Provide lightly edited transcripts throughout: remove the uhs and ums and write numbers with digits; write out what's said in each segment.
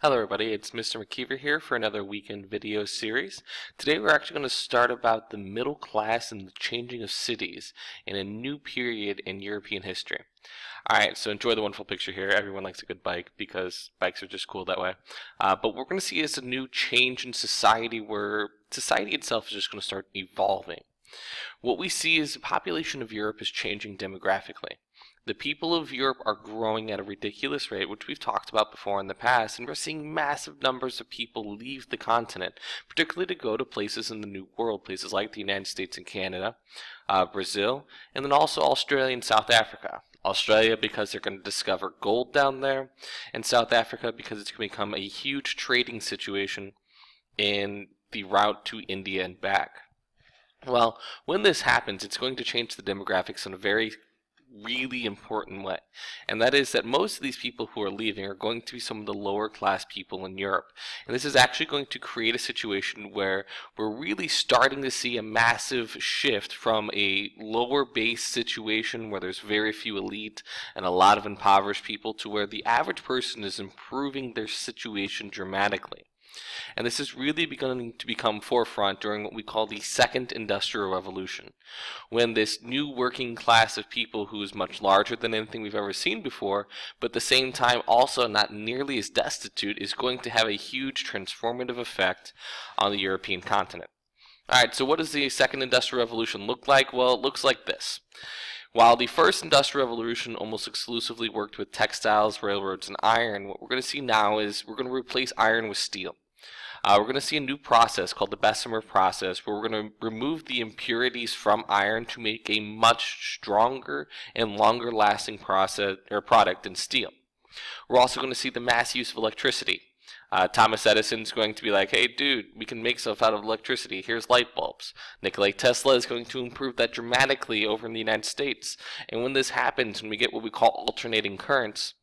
Hello everybody, it's Mr. McKeever here for another weekend video series. Today we're actually going to start about the middle class and the changing of cities in a new period in European history. Alright, so enjoy the wonderful picture here. Everyone likes a good bike because bikes are just cool that way. But what we're going to see is a new change in society where society itself is just going to start evolving. What we see is the population of Europe is changing demographically. The people of Europe are growing at a ridiculous rate, which we've talked about before in the past, and we're seeing massive numbers of people leave the continent, particularly to go to places in the New World, places like the United States and Canada, Brazil, and then also Australia and South Africa. Australia because they're going to discover gold down there, and South Africa because it's going to become a huge trading situation in the route to India and back. Well, when this happens, it's going to change the demographics in a very really important way, and that is that most of these people who are leaving are going to be some of the lower class people in Europe, and this is actually going to create a situation where we're really starting to see a massive shift from a lower base situation where there's very few elite and a lot of impoverished people to where the average person is improving their situation dramatically. And this is really beginning to become forefront during what we call the Second Industrial Revolution, when this new working class of people who is much larger than anything we've ever seen before, but at the same time also not nearly as destitute, is going to have a huge transformative effect on the European continent. Alright, so what does the Second Industrial Revolution look like? Well, it looks like this. While the First Industrial Revolution almost exclusively worked with textiles, railroads, and iron, what we're going to see now is we're going to replace iron with steel. We're going to see a new process called the Bessemer process, where we're going to remove the impurities from iron to make a much stronger and longer lasting product than steel. We're also going to see the mass use of electricity. Thomas Edison's going to be like, hey dude, we can make stuff out of electricity, here's light bulbs. Nikola Tesla is going to improve that dramatically over in the United States. And when this happens, when we get what we call alternating currents,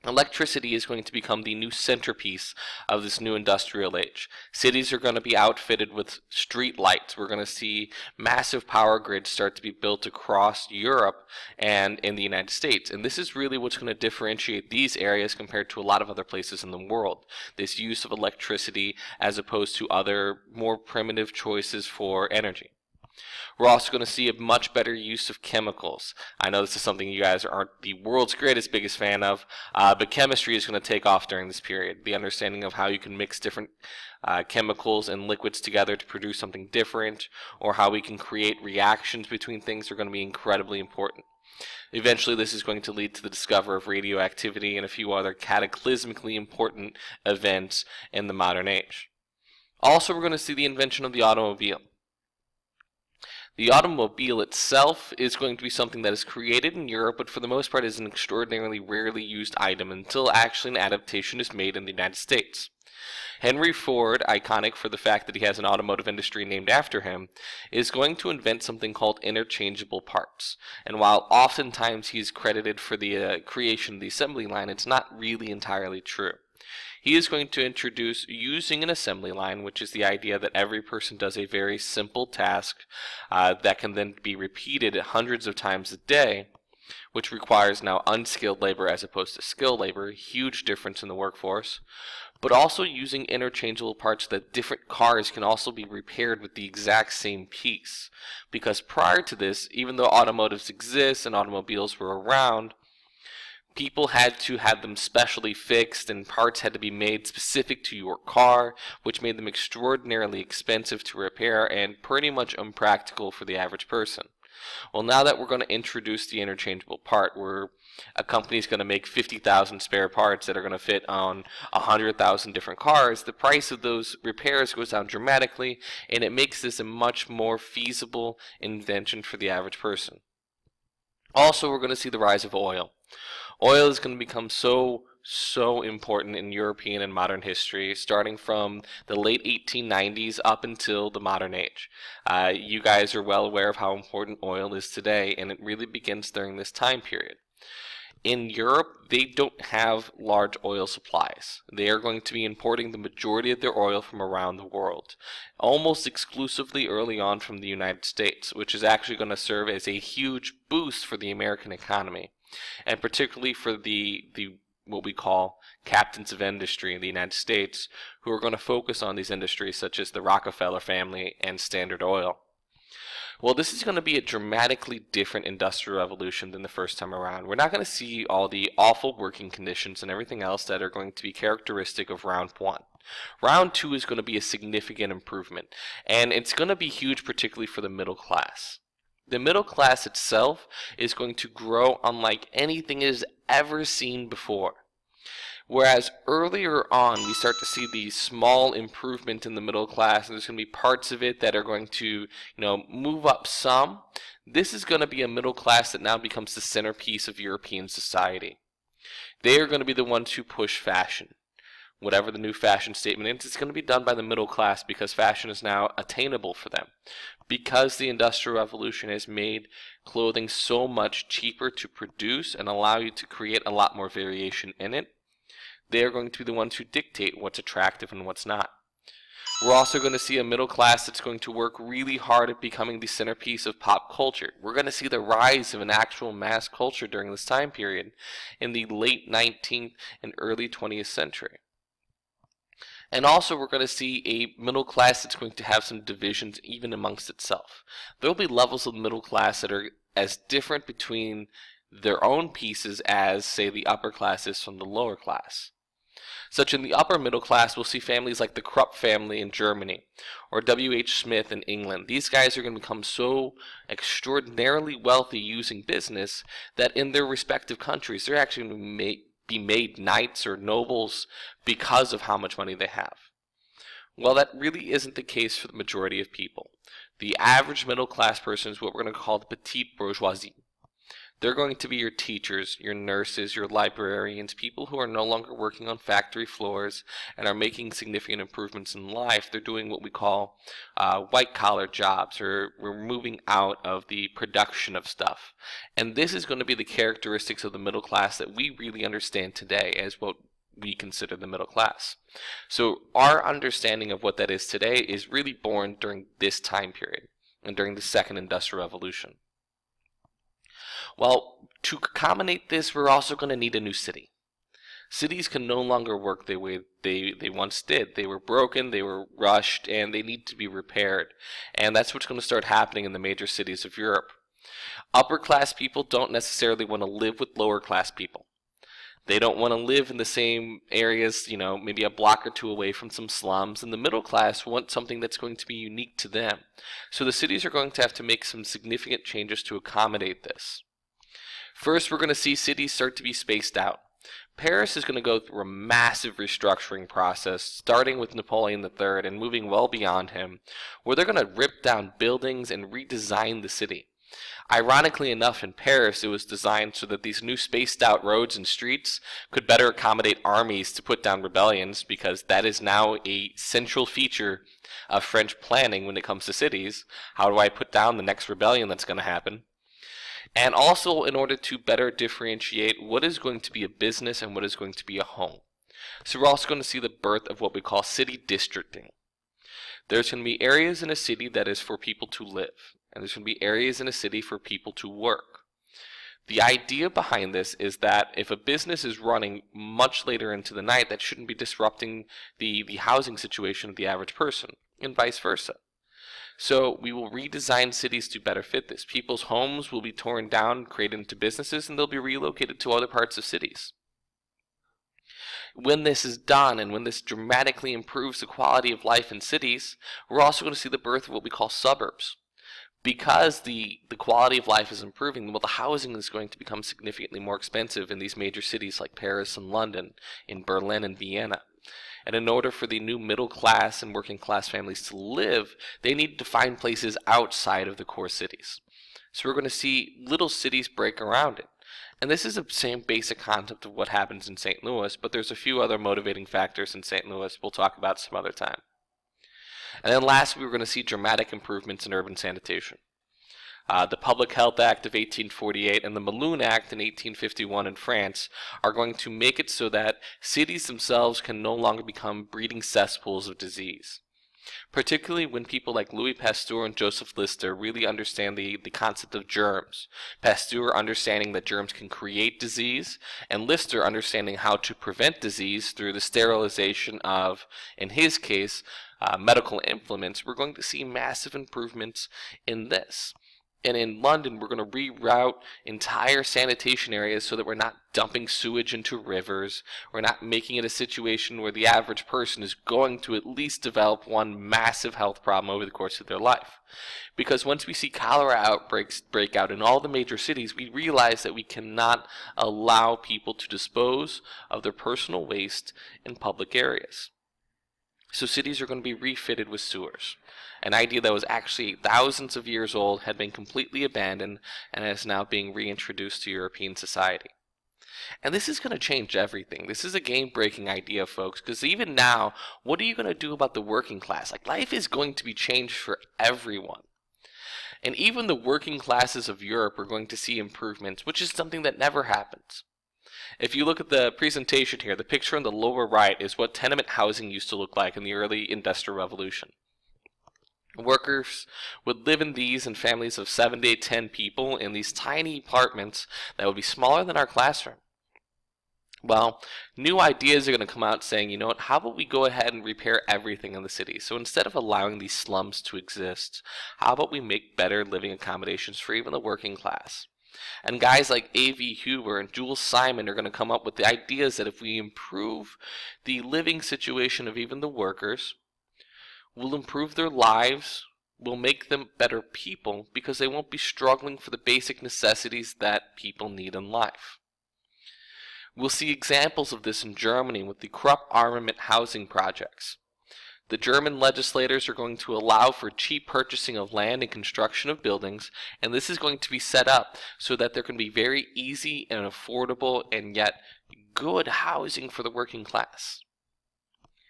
electricity is going to become the new centerpiece of this new industrial age. Cities are going to be outfitted with street lights. We're going to see massive power grids start to be built across Europe and in the United States. And this is really what's going to differentiate these areas compared to a lot of other places in the world. This use of electricity as opposed to other more primitive choices for energy. We're also going to see a much better use of chemicals. I know this is something you guys aren't the world's biggest fan of, but chemistry is going to take off during this period. The understanding of how you can mix different chemicals and liquids together to produce something different, or how we can create reactions between things, are going to be incredibly important. Eventually, this is going to lead to the discovery of radioactivity and a few other cataclysmically important events in the modern age. Also, we're going to see the invention of the automobile. The automobile itself is going to be something that is created in Europe, but for the most part is an extraordinarily rarely used item until actually an adaptation is made in the United States. Henry Ford, iconic for the fact that he has an automotive industry named after him, is going to invent something called interchangeable parts. And while oftentimes he's credited for the creation of the assembly line, it's not really entirely true. He is going to introduce using an assembly line, which is the idea that every person does a very simple task that can then be repeated hundreds of times a day, which requires now unskilled labor as opposed to skilled labor, huge difference in the workforce, but also using interchangeable parts that different cars can also be repaired with the exact same piece. Because prior to this, even though automotives exist and automobiles were around, people had to have them specially fixed and parts had to be made specific to your car, which made them extraordinarily expensive to repair and pretty much impractical for the average person. Well, now that we're going to introduce the interchangeable part, where a company is going to make 50,000 spare parts that are going to fit on 100,000 different cars, the price of those repairs goes down dramatically, and it makes this a much more feasible invention for the average person. Also, we're going to see the rise of oil. Oil is going to become so important in European and modern history, starting from the late 1890s up until the modern age. You guys are well aware of how important oil is today, and it really begins during this time period. In Europe, they don't have large oil supplies. They are going to be importing the majority of their oil from around the world, almost exclusively early on from the United States, which is actually going to serve as a huge boost for the American economy, and particularly for the what we call captains of industry in the United States, who are going to focus on these industries such as the Rockefeller family and Standard Oil. Well, this is going to be a dramatically different industrial revolution than the first time around. We're not going to see all the awful working conditions and everything else that are going to be characteristic of round one. Round two is going to be a significant improvement, and it's going to be huge, particularly for the middle class. The middle class itself is going to grow unlike anything it has ever seen before. Whereas earlier on, we start to see the small improvement in the middle class, and there's going to be parts of it that are going to, move up some. This is going to be a middle class that now becomes the centerpiece of European society. They are going to be the ones who push fashion. Whatever the new fashion statement is, it's going to be done by the middle class because fashion is now attainable for them. Because the Industrial Revolution has made clothing so much cheaper to produce and allow you to create a lot more variation in it, they are going to be the ones who dictate what's attractive and what's not. We're also going to see a middle class that's going to work really hard at becoming the centerpiece of pop culture. We're going to see the rise of an actual mass culture during this time period in the late 19th and early 20th century. And also we're going to see a middle class that's going to have some divisions even amongst itself. There will be levels of middle class that are as different between their own pieces as, say, the upper class is from the lower class. Such in the upper middle class, we'll see families like the Krupp family in Germany or W.H. Smith in England. These guys are going to become so extraordinarily wealthy using business that in their respective countries, they're actually going to be made knights or nobles because of how much money they have. Well, that really isn't the case for the majority of people. The average middle class person is what we're going to call the petite bourgeoisie. They're going to be your teachers, your nurses, your librarians, people who are no longer working on factory floors and are making significant improvements in life. They're doing what we call white-collar jobs, or we're moving out of the production of stuff. And this is going to be the characteristics of the middle class that we really understand today as what we consider the middle class. So our understanding of what that is today is really born during this time period and during the Second Industrial Revolution. Well, to accommodate this, we're also going to need a new city. Cities can no longer work the way they once did. They were broken, they were rushed, and they need to be repaired. And that's what's going to start happening in the major cities of Europe. Upper class people don't necessarily want to live with lower class people. They don't want to live in the same areas, maybe a block or two away from some slums, and the middle class want something that's going to be unique to them. So the cities are going to have to make some significant changes to accommodate this. First, we're going to see cities start to be spaced out. Paris is going to go through a massive restructuring process, starting with Napoleon III and moving well beyond him, where they're going to rip down buildings and redesign the city. Ironically enough, in Paris, it was designed so that these new spaced-out roads and streets could better accommodate armies to put down rebellions, because that is now a central feature of French planning when it comes to cities. How do I put down the next rebellion that's going to happen? And also in order to better differentiate what is going to be a business and what is going to be a home. So we're also going to see the birth of what we call city districting. There's going to be areas in a city that is for people to live, and there's going to be areas in a city for people to work. The idea behind this is that if a business is running much later into the night, that shouldn't be disrupting the housing situation of the average person, and vice versa. So we will redesign cities to better fit this. People's homes will be torn down and created into businesses, and they'll be relocated to other parts of cities. When this is done, and when this dramatically improves the quality of life in cities, we're also going to see the birth of what we call suburbs. Because the quality of life is improving, well, the housing is going to become significantly more expensive in these major cities like Paris and London, in Berlin and Vienna. And in order for the new middle class and working class families to live, they need to find places outside of the core cities. So we're going to see little cities break around it. And this is the same basic concept of what happens in St. Louis, but there's a few other motivating factors in St. Louis we'll talk about some other time. And then lastly, we're going to see dramatic improvements in urban sanitation. The Public Health Act of 1848 and the Malone Act in 1851 in France are going to make it so that cities themselves can no longer become breeding cesspools of disease. particularly when people like Louis Pasteur and Joseph Lister really understand the concept of germs. Pasteur understanding that germs can create disease, and Lister understanding how to prevent disease through the sterilization of, in his case, medical implements. We're going to see massive improvements in this. And in London, we're going to reroute entire sanitation areas so that we're not dumping sewage into rivers. We're not making it a situation where the average person is going to at least develop one massive health problem over the course of their life. Because once we see cholera outbreaks break out in all the major cities, we realize that we cannot allow people to dispose of their personal waste in public areas. So cities are going to be refitted with sewers. An idea that was actually thousands of years old had been completely abandoned and is now being reintroduced to European society. And this is going to change everything. This is a game-breaking idea, folks, because even now, what are you going to do about the working class? Like, life is going to be changed for everyone. And even the working classes of Europe are going to see improvements, which is something that never happens. If you look at the presentation here, the picture on the lower right is what tenement housing used to look like in the early Industrial Revolution. Workers would live in these in families of 7 to 10 people in these tiny apartments that would be smaller than our classroom. Well, new ideas are going to come out saying, you know what, how about we go ahead and repair everything in the city? So instead of allowing these slums to exist, how about we make better living accommodations for even the working class? And guys like A.V. Huber and Jules Simon are going to come up with the ideas that if we improve the living situation of even the workers, we'll improve their lives, we'll make them better people because they won't be struggling for the basic necessities that people need in life. We'll see examples of this in Germany with the Krupp armament housing projects. The German legislators are going to allow for cheap purchasing of land and construction of buildings, and this is going to be set up so that there can be very easy and affordable and yet good housing for the working class.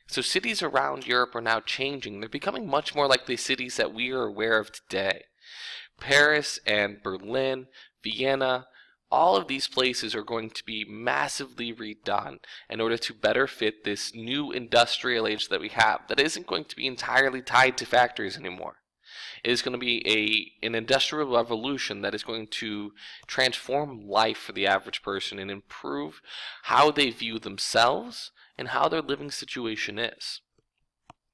So cities around Europe are now changing. They're becoming much more like the cities that we are aware of today. Paris and Berlin, Vienna, all of these places are going to be massively redone in order to better fit this new industrial age that we have that isn't going to be entirely tied to factories anymore. It is going to be an industrial revolution that is going to transform life for the average person and improve how they view themselves and how their living situation is.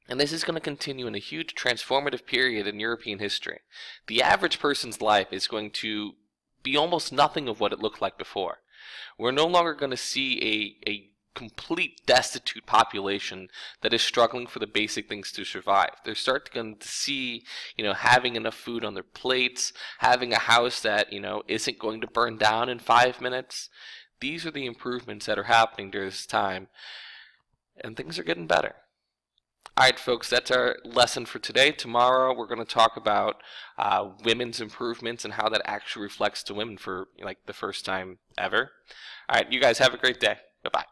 And this is going to continue in a huge transformative period in European history. The average person's life is going to be almost nothing of what it looked like before. We're no longer going to see a complete destitute population that is struggling for the basic things to survive. They're starting to see, having enough food on their plates, having a house that, isn't going to burn down in 5 minutes. These are the improvements that are happening during this time, and things are getting better. Alright folks, that's our lesson for today. Tomorrow we're going to talk about women's improvements and how that actually reflects to women for the first time ever. Alright, you guys have a great day. Bye-bye.